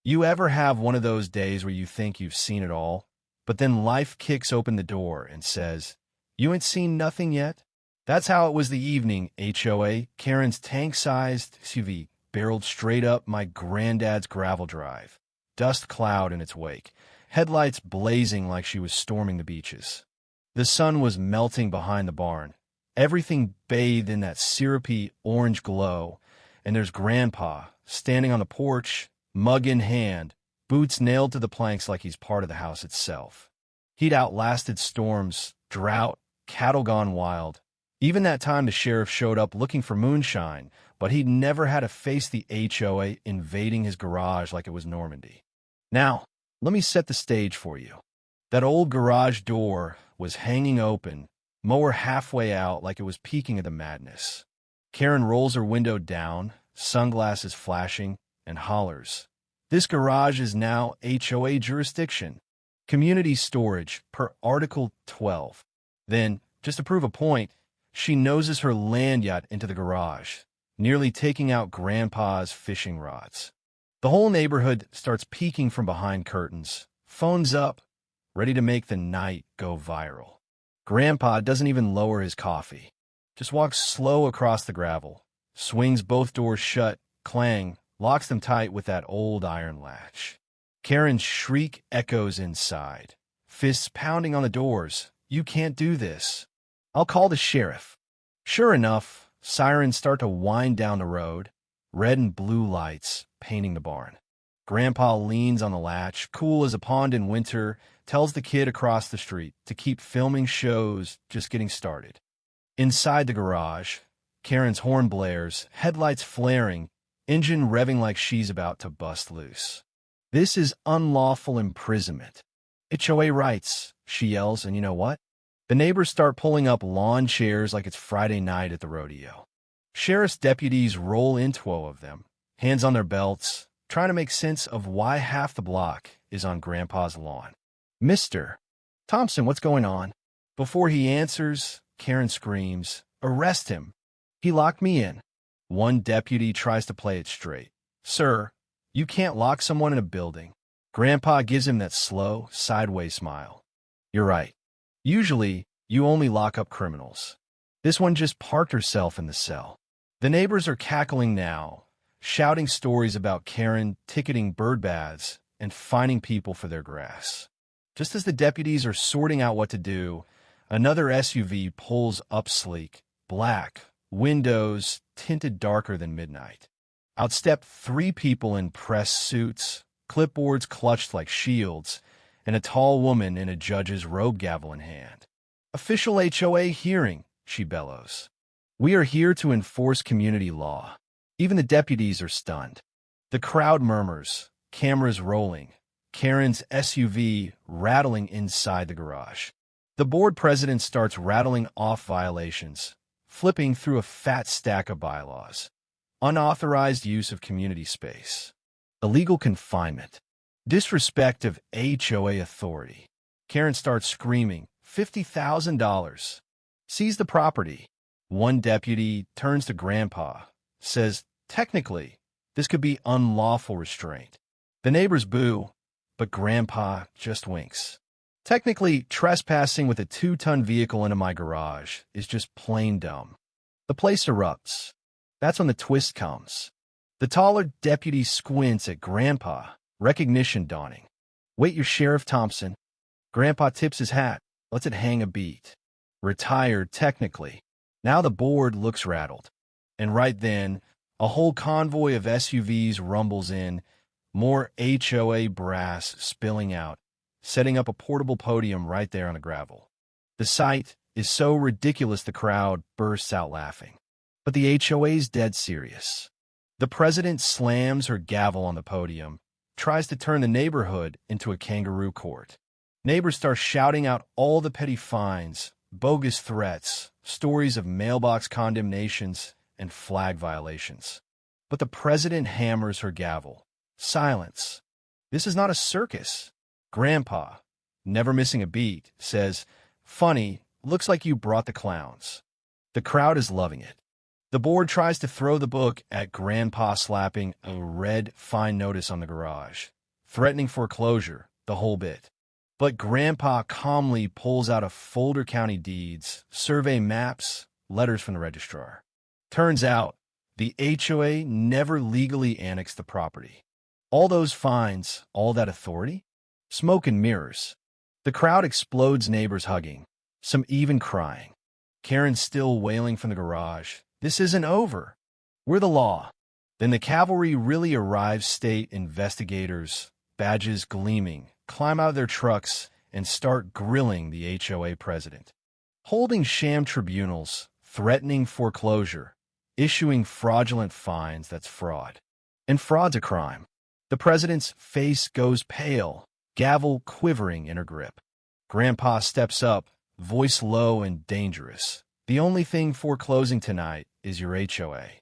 You ever have one of those days where you think you've seen it all, but then life kicks open the door and says, "You ain't seen nothing yet"? That's how it was the evening HOA. Karen's tank-sized SUV barreled straight up my granddad's gravel drive, dust cloud in its wake, headlights blazing like she was storming the beaches. The sun was melting behind the barn, everything bathed in that syrupy orange glow, and there's Grandpa standing on the porch, mug in hand, boots nailed to the planks like he's part of the house itself. He'd outlasted storms, drought, cattle gone wild. Even that time the sheriff showed up looking for moonshine, but he'd never had to face the HOA invading his garage like it was Normandy. Now, let me set the stage for you. That old garage door was hanging open, mower halfway out like it was peeking at the madness. Karen rolls her window down, sunglasses flashing, and hollers, "This garage is now HOA jurisdiction. Community storage per Article 12. Then, just to prove a point, she noses her land yacht into the garage, nearly taking out Grandpa's fishing rods. The whole neighborhood starts peeking from behind curtains, phones up, ready to make the night go viral. Grandpa doesn't even lower his coffee, just walks slow across the gravel, swings both doors shut, clang, locks them tight with that old iron latch. Karen's shriek echoes inside, fists pounding on the doors. "You can't do this. I'll call the sheriff." Sure enough, sirens start to wind down the road, red and blue lights painting the barn. Grandpa leans on the latch, cool as a pond in winter, tells the kid across the street to keep filming shows just getting started. Inside the garage, Karen's horn blares, headlights flaring, engine revving like she's about to bust loose. "This is unlawful imprisonment. HOA rights," she yells, and you know what? The neighbors start pulling up lawn chairs like it's Friday night at the rodeo. Sheriff's deputies roll in 12 of them, hands on their belts, trying to make sense of why half the block is on Grandpa's lawn. "Mr. Thompson, what's going on?" Before he answers, Karen screams, "Arrest him. He locked me in." One deputy tries to play it straight. "Sir, you can't lock someone in a building." Grandpa gives him that slow, sideways smile. "You're right. Usually, you only lock up criminals. This one just parked herself in the cell." The neighbors are cackling now, shouting stories about Karen ticketing bird baths and fining people for their grass. Just as the deputies are sorting out what to do, another SUV pulls up sleek, black, windows tinted darker than midnight. Out step 3 people in press suits, clipboards clutched like shields, and a tall woman in a judge's robe gavel in hand. "Official HOA hearing," she bellows. "We are here to enforce community law." Even the deputies are stunned. The crowd murmurs, cameras rolling, Karen's SUV rattling inside the garage. The board president starts rattling off violations, flipping through a fat stack of bylaws. Unauthorized use of community space. Illegal confinement. Disrespect of HOA authority. Karen starts screaming, $50,000. Seize the property. One deputy turns to Grandpa, says, "Technically, this could be unlawful restraint." The neighbors boo, but Grandpa just winks. "Technically, trespassing with a 2-ton vehicle into my garage is just plain dumb." The place erupts. That's when the twist comes. The taller deputy squints at Grandpa, recognition dawning. "Wait, you're Sheriff Thompson." Grandpa tips his hat, lets it hang a beat. Retired, technically. Now the board looks rattled. And right then, a whole convoy of SUVs rumbles in, more HOA brass spilling out, setting up a portable podium right there on the gravel. The sight is so ridiculous the crowd bursts out laughing. But the HOA's dead serious. The president slams her gavel on the podium, tries to turn the neighborhood into a kangaroo court. Neighbors start shouting out all the petty fines, bogus threats, stories of mailbox condemnations, and flag violations. But the president hammers her gavel. Silence. This is not a circus. Grandpa, never missing a beat, says, "Funny, looks like you brought the clowns." The crowd is loving it. The board tries to throw the book at Grandpa, slapping a red fine notice on the garage. threatening foreclosure, the whole bit. But Grandpa calmly pulls out a folder county deeds, survey maps, letters from the registrar. Turns out, the HOA never legally annexed the property. All those fines, all that authority? Smoke and mirrors. The crowd explodes, neighbors hugging, some even crying. Karen still wailing from the garage, "This isn't over. We're the law." Then the cavalry really arrives. State investigators, badges gleaming, climb out of their trucks and start grilling the HOA president. Holding sham tribunals, threatening foreclosure, issuing fraudulent fines. That's fraud. And fraud's a crime. The president's face goes pale, gavel quivering in her grip. Grandpa steps up, voice low and dangerous. "The only thing foreclosing tonight is your HOA."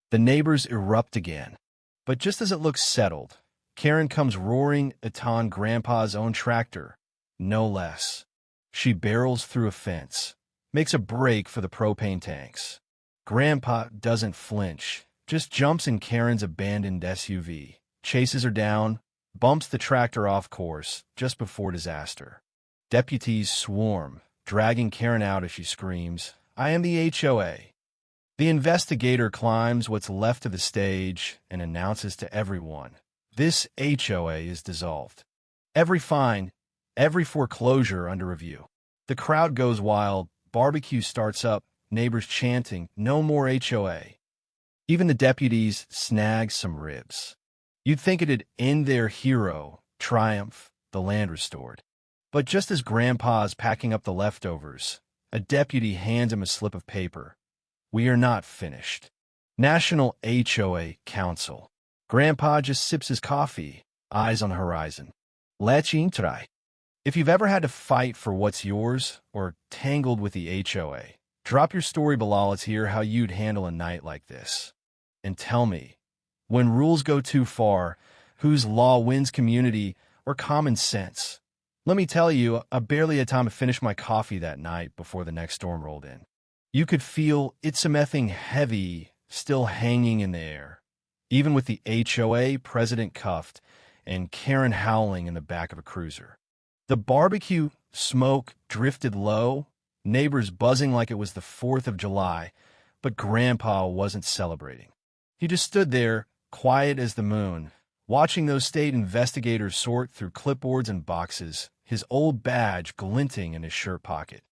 The neighbors erupt again. But just as it looks settled, Karen comes roaring upon Grandpa's own tractor, no less. She barrels through a fence, makes a break for the propane tanks. Grandpa doesn't flinch, just jumps in Karen's abandoned SUV, chases her down, bumps the tractor off course just before disaster. Deputies swarm, dragging Karen out as she screams, "I am the HOA." The investigator climbs what's left of the stage and announces to everyone, "This HOA is dissolved. Every fine, every foreclosure under review." The crowd goes wild, barbecue starts up, neighbors chanting, "No more HOA." Even the deputies snag some ribs. You'd think it'd end their hero, triumph, the land restored. But just as Grandpa's packing up the leftovers, a deputy hands him a slip of paper. "We are not finished. National HOA Council." Grandpa just sips his coffee, eyes on the horizon. Let's try. If you've ever had to fight for what's yours or tangled with the HOA, drop your story below. Let's hear how you'd handle a night like this. And tell me, when rules go too far, whose law wins, community or common sense? Let me tell you, I barely had time to finish my coffee that night before the next storm rolled in. You could feel it's a mething heavy still hanging in the air, even with the HOA president cuffed and Karen howling in the back of a cruiser. The barbecue smoke drifted low, neighbors buzzing like it was the 4th of July, but Grandpa wasn't celebrating. He just stood there, quiet as the moon, watching those state investigators sort through clipboards and boxes, his old badge glinting in his shirt pocket.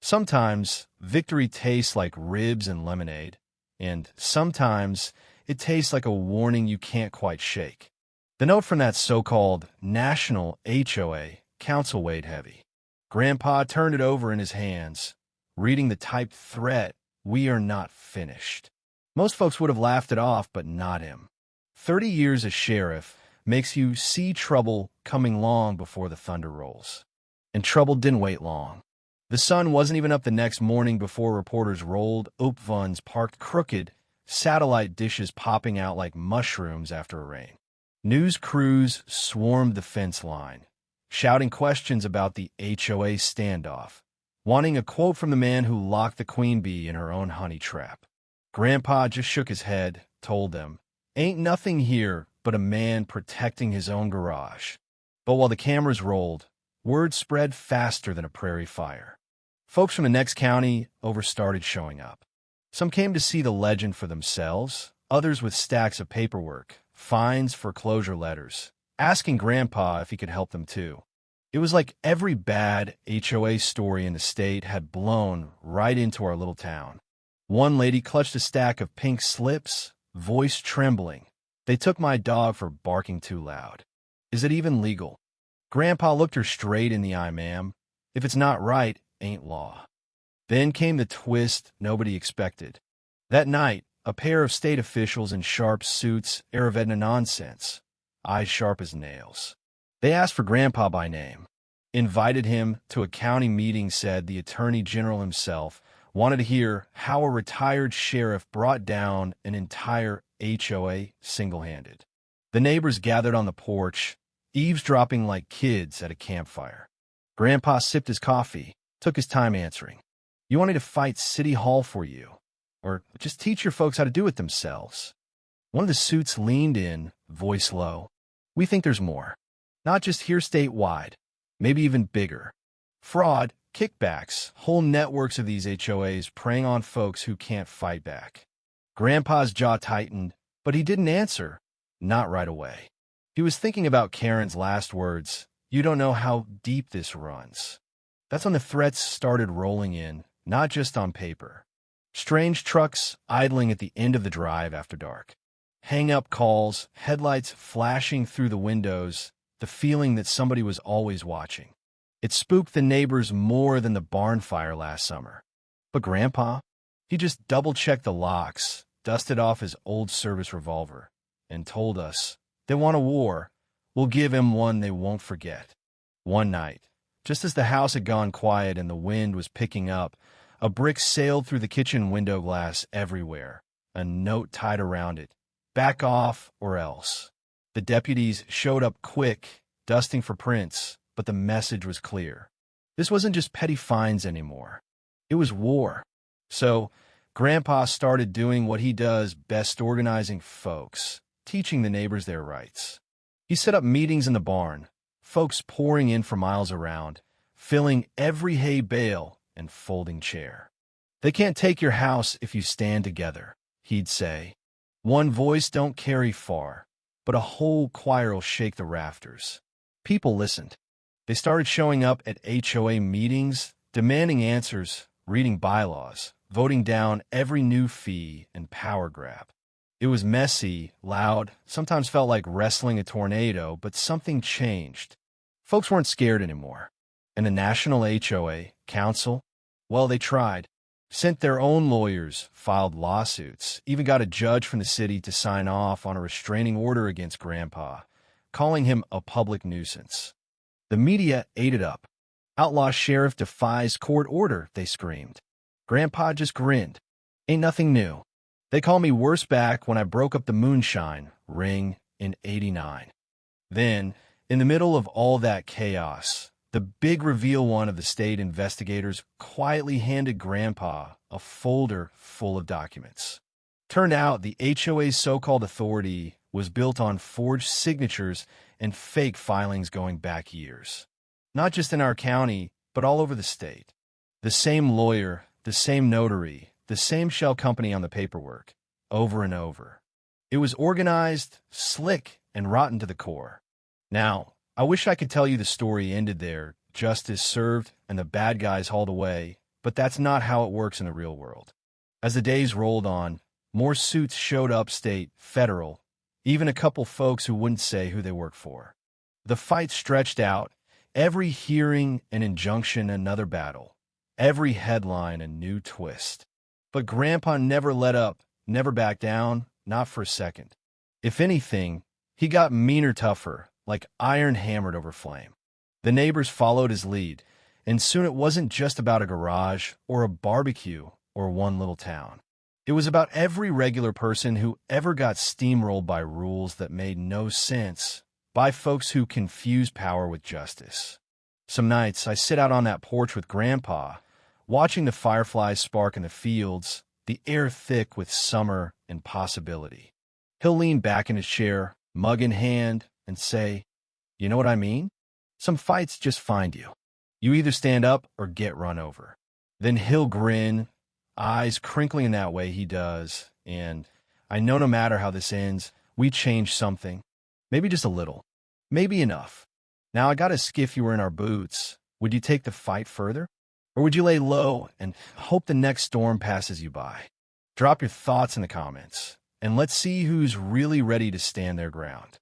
Sometimes victory tastes like ribs and lemonade, and sometimes it tastes like a warning you can't quite shake. The note from that so-called National HOA Council weighed heavy. Grandpa turned it over in his hands, reading the typed threat, "We are not finished." Most folks would have laughed it off, but not him. 30 years as sheriff makes you see trouble coming long before the thunder rolls. And trouble didn't wait long. The sun wasn't even up the next morning before reporters rolled up vans parked crooked, satellite dishes popping out like mushrooms after a rain. News crews swarmed the fence line, shouting questions about the HOA standoff, wanting a quote from the man who locked the queen bee in her own honey trap. Grandpa just shook his head, told them, "Ain't nothing here but a man protecting his own garage." But while the cameras rolled, word spread faster than a prairie fire. Folks from the next county over started showing up. Some came to see the legend for themselves, others with stacks of paperwork, fines, foreclosure letters, asking Grandpa if he could help them too. It was like every bad HOA story in the state had blown right into our little town. One lady clutched a stack of pink slips, voice trembling. "They took my dog for barking too loud. Is it even legal?" Grandpa looked her straight in the eye, "Ma'am. If it's not right, ain't law." Then came the twist nobody expected. That night, a pair of state officials in sharp suits, Ayurveda nonsense, eyes sharp as nails. They asked for Grandpa by name, invited him to a county meeting, said the Attorney General himself wanted to hear how a retired sheriff brought down an entire HOA single-handed. The neighbors gathered on the porch, eavesdropping like kids at a campfire. Grandpa sipped his coffee, took his time answering. "You want me to fight City Hall for you? Or just teach your folks how to do it themselves?" One of the suits leaned in, voice low. "We think there's more. Not just here statewide, maybe even bigger. Fraud, kickbacks, whole networks of these HOAs preying on folks who can't fight back. Grandpa's jaw tightened, but he didn't answer. Not right away. He was thinking about Karen's last words. You don't know how deep this runs. That's when the threats started rolling in, not just on paper. Strange trucks idling at the end of the drive after dark. Hang-up calls, headlights flashing through the windows, the feeling that somebody was always watching. It spooked the neighbors more than the barn fire last summer. But Grandpa, he just double-checked the locks, dusted off his old service revolver, and told us, they want a war. We'll give him one they won't forget. One night, just as the house had gone quiet and the wind was picking up, a brick sailed through the kitchen window glass everywhere, a note tied around it. Back off or else. The deputies showed up quick, dusting for prints, but the message was clear. This wasn't just petty fines anymore. It was war. So, Grandpa started doing what he does best, organizing folks, teaching the neighbors their rights. He set up meetings in the barn, folks pouring in from miles around, filling every hay bale and folding chair. They can't take your house if you stand together, he'd say. One voice don't carry far, but a whole choir'll shake the rafters. People listened. They started showing up at HOA meetings, demanding answers, reading bylaws, voting down every new fee and power grab. It was messy, loud, sometimes felt like wrestling a tornado, but something changed. Folks weren't scared anymore. And the National HOA Council, well, they tried. Sent their own lawyers, filed lawsuits, even got a judge from the city to sign off on a restraining order against Grandpa, calling him a public nuisance. The media ate it up. Outlaw sheriff defies court order, they screamed. Grandpa just grinned. Ain't nothing new. They call me worse back when I broke up the moonshine ring in '89. Then, in the middle of all that chaos, the big reveal one of the state investigators quietly handed Grandpa a folder full of documents. Turned out the HOA's so-called authority was built on forged signatures and fake filings going back years. Not just in our county, but all over the state. The same lawyer, the same notary, the same shell company on the paperwork, over and over. It was organized, slick, and rotten to the core. Now, I wish I could tell you the story ended there, justice served, and the bad guys hauled away, but that's not how it works in the real world. As the days rolled on, more suits showed up state, federal, even a couple folks who wouldn't say who they work for. The fight stretched out, every hearing an injunction, another battle, every headline a new twist. But Grandpa never let up, never backed down, not for a second. If anything, he got meaner, tougher, like iron hammered over flame. The neighbors followed his lead, and soon it wasn't just about a garage or a barbecue or one little town. It was about every regular person who ever got steamrolled by rules that made no sense, by folks who confuse power with justice. Some nights I sit out on that porch with Grandpa, watching the fireflies spark in the fields, the air thick with summer and possibility. He'll lean back in his chair, mug in hand, and say, "You know what I mean? Some fights just find you. You either stand up or get run over." Then he'll grin, eyes crinkling in that way he does, and I know no matter how this ends, we change something. Maybe just a little. Maybe enough. Now I gotta skiff you were in our boots. Would you take the fight further? Or would you lay low and hope the next storm passes you by? Drop your thoughts in the comments, and let's see who's really ready to stand their ground.